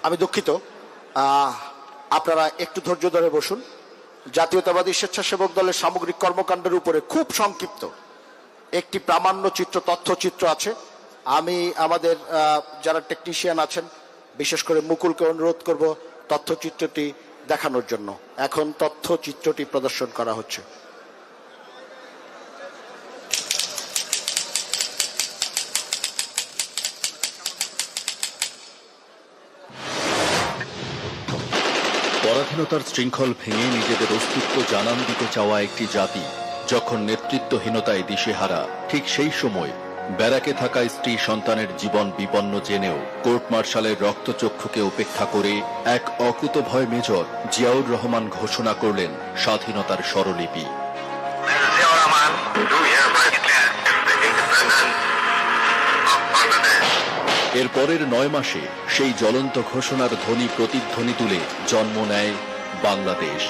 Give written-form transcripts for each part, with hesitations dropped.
আমি দুঃখিত, আপনারা একটু ধৈর্য ধরে বসুন। জাতীয়তাবাদী স্বেচ্ছাসেবক দলের সামগ্রিক কর্মকাণ্ডের উপরে খুব সংক্ষিপ্ত একটি প্রামাণ্য চিত্র, তথ্যচিত্র আছে। আমি আমাদের যারা টেকনিশিয়ান আছেন, বিশেষ করে মুকুলকে অনুরোধ করব তথ্যচিত্রটি দেখানোর জন্য। এখন তথ্যচিত্রটি প্রদর্শন করা হচ্ছে। পরাধীনতার শৃঙ্খল ভেঙে নিজেদের অস্তিত্ব জানান দিতে চাওয়া একটি জাতি যখন নেতৃত্বহীনতায় দিশেহারা, ঠিক সেই সময় ব্যারাকে থাকা স্ত্রী সন্তানের জীবন বিপন্ন জেনেও কোর্ট মার্শালের রক্তচক্ষুকে উপেক্ষা করে এক অকুতভয় মেজর জিয়াউর রহমান ঘোষণা করলেন স্বাধীনতার স্বরলিপি। এর পরের 9 মাসে সেই জ্বলন্ত ঘোষণার ধ্বনি প্রতিধ্বনি তুলে জন্ম নেয় বাংলাদেশ।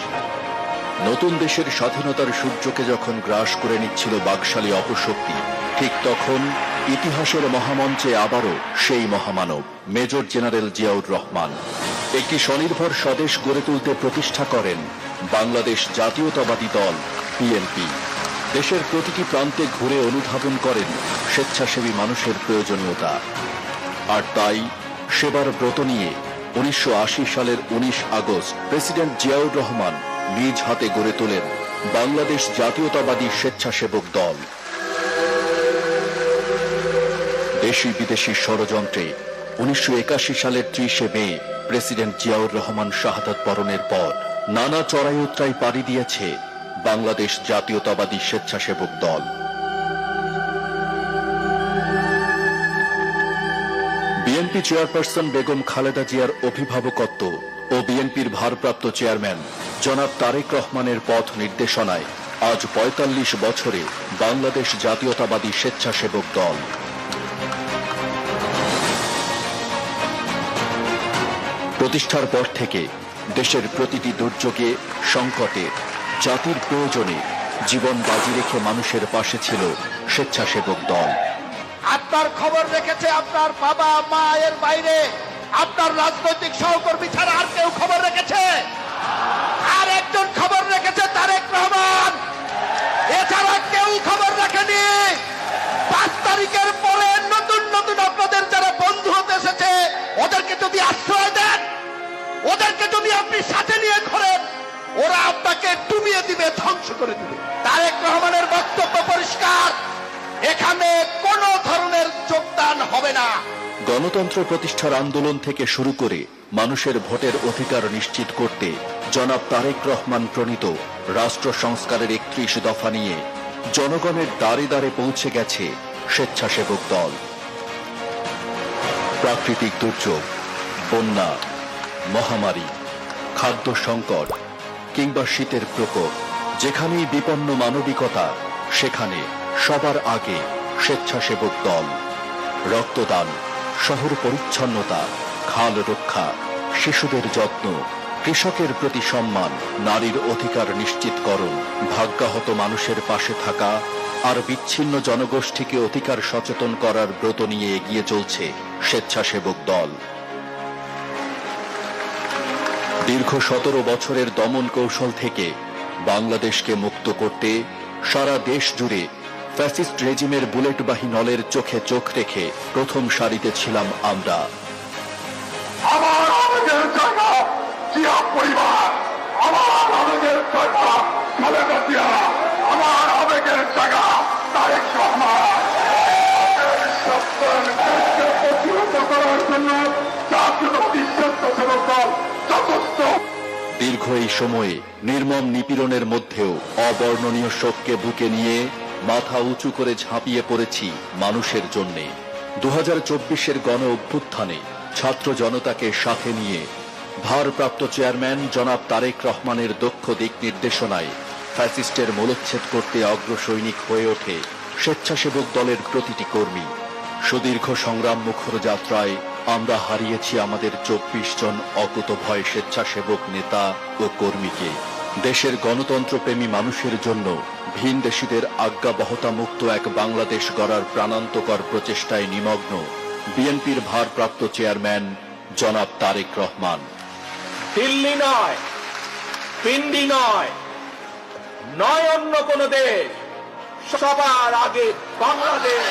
নতুন দেশের স্বাধীনতার সূর্যকে যখন গ্রাস করে নিচ্ছিল বাকশালী অপশক্তি, ঠিক তখন ইতিহাসের মহামঞ্চে আবারও সেই মহামানব মেজর জেনারেল জিয়াউর রহমান একটি স্বনির্ভর স্বদেশ গড়ে তুলতে প্রতিষ্ঠা করেন বাংলাদেশ জাতীয়তাবাদী দল বিএনপি। দেশের প্রতিটি প্রান্তে ঘুরে অনুধাবন করেন স্বেচ্ছাসেবী মানুষের প্রয়োজনীয়তা। আর তাই সেবার ব্রত নিয়ে 1980 সালের 19 আগস্ট প্রেসিডেন্ট জিয়াউর রহমান নিজ হাতে গড়ে তোলেন বাংলাদেশ জাতীয়তাবাদী স্বেচ্ছাসেবক দল। দেশি বিদেশি ষড়যন্ত্রে 1981 সালের 30 মে প্রেসিডেন্ট জিয়াউর রহমান শাহাদাত বরণের পর নানা চড়াই উতরাই পাড়ি দিয়েছে বাংলাদেশ জাতীয়তাবাদী স্বেচ্ছাসেবক দল। বিএনপি চেয়ারপারসন বেগম খালেদা জিয়ার অভিভাবকত্ব ও বিএনপির ভারপ্রাপ্ত চেয়ারম্যান জনাব তারেক রহমানের পথ নির্দেশনায় আজ 45 বছরে বাংলাদেশ জাতীয়তাবাদী স্বেচ্ছাসেবক দল। প্রতিষ্ঠার পর থেকে দেশের প্রতিটি দুর্যোগে, সংকটে, জাতির প্রয়োজনে জীবন বাজি রেখে মানুষের পাশে ছিল স্বেচ্ছাসেবক দল। আপনার খবর রেখেছে আপনার বাবা মা এর বাইরে আপনার রাজনৈতিক সহকর্মী ছাড়া আর কেউ খবর রেখেছে? আর একজন খবর রেখেছে তারেক রহমান, এছাড়া কেউ খবর রাখেনি। 5 তারিখের পরে নতুন নতুন আপনাদের যারা বন্ধু হতে এসেছে ওদেরকে যদি আশ্রয় দেন, ওদেরকে যদি আপনি সাথে নিয়ে ঘোরেন, ওরা আপনাকে ডুবিয়ে দিবে, ধ্বংস করে দিবে। তারেক রহমানের বক্তব্য পরিষ্কার, এখানে কোন ধরনের যোগদান হবে না। গণতন্ত্র প্রতিষ্ঠার আন্দোলন থেকে শুরু করে মানুষের ভোটের অধিকার নিশ্চিত করতে জনাব তারেক রহমান প্রণীত রাষ্ট্র সংস্কারের 31 দফা নিয়ে জনগণের দ্বারে দ্বারে পৌঁছে গেছে স্বেচ্ছাসেবক দল। প্রাকৃতিক দুর্যোগ, বন্যা, মহামারী, খাদ্য সংকট কিংবা শীতের প্রকোপ, যেখানেই বিপন্ন মানবিকতা সেখানে সবার আগে স্বেচ্ছাসেবক দল। রক্তদান, শহর পরিচ্ছন্নতা, খাল রক্ষা, শিশুদের যত্ন, কৃষকের প্রতি সম্মান, নারীর অধিকার নিশ্চিতকরণ, ভাগ্যাহত মানুষের পাশে থাকা আর বিচ্ছিন্ন জনগোষ্ঠীকে অধিকার সচেতন করার ব্রত নিয়ে এগিয়ে চলছে স্বেচ্ছাসেবক দল। দীর্ঘ 17 বছরের দমন কৌশল থেকে বাংলাদেশকে মুক্ত করতে সারা দেশ জুড়ে ফ্যাসিস্ট রেজিমের বুলেটবাহী নলের চোখে চোখ রেখে প্রথম সারিতে ছিলাম আমরা। আমার আবেগের জায়গা জিয়া পরিবার, আমার আবেগের জায়গা খালেদা জিয়া, আমার আবেগের জায়গা তারেক রহমান। প্রতিহত করার জন্য জাতীয়তাবাদী স্বেচ্ছাসেবক দল যথেষ্ট। দীর্ঘ এই সময়ে নির্মম নিপীড়নের মধ্যেও অবর্ণনীয় শোককে বুকে নিয়ে মাথা উঁচু করে ঝাঁপিয়ে পড়েছি মানুষের জন্যে। 2024-এর গণ অভ্যুত্থানে ছাত্র জনতাকে সাথে নিয়ে ভারপ্রাপ্ত চেয়ারম্যান জনাব তারেক রহমানের দক্ষ দিক নির্দেশনায় ফ্যাসিস্টের মূলচ্ছেদ করতে অগ্রসৈনিক হয়ে ওঠে স্বেচ্ছাসেবক দলের প্রতিটি কর্মী। সুদীর্ঘ সংগ্রাম মুখর যাত্রায় আমরা হারিয়েছি আমাদের 24 জন অকুতভয় স্বেচ্ছাসেবক নেতা ও কর্মীকে। দেশের গণতন্ত্রপ্রেমী মানুষের জন্য ভিনদেশীদের আজ্ঞাবহতা মুক্ত এক বাংলাদেশ গড়ার প্রাণান্তকর প্রচেষ্টায় নিমগ্ন বিএনপির ভারপ্রাপ্ত চেয়ারম্যান জনাব তারেক রহমান। দিল্লি নয়, পিন্ডি নয়, নয় অন্য কোন দেশ, সবার আগে বাংলাদেশ।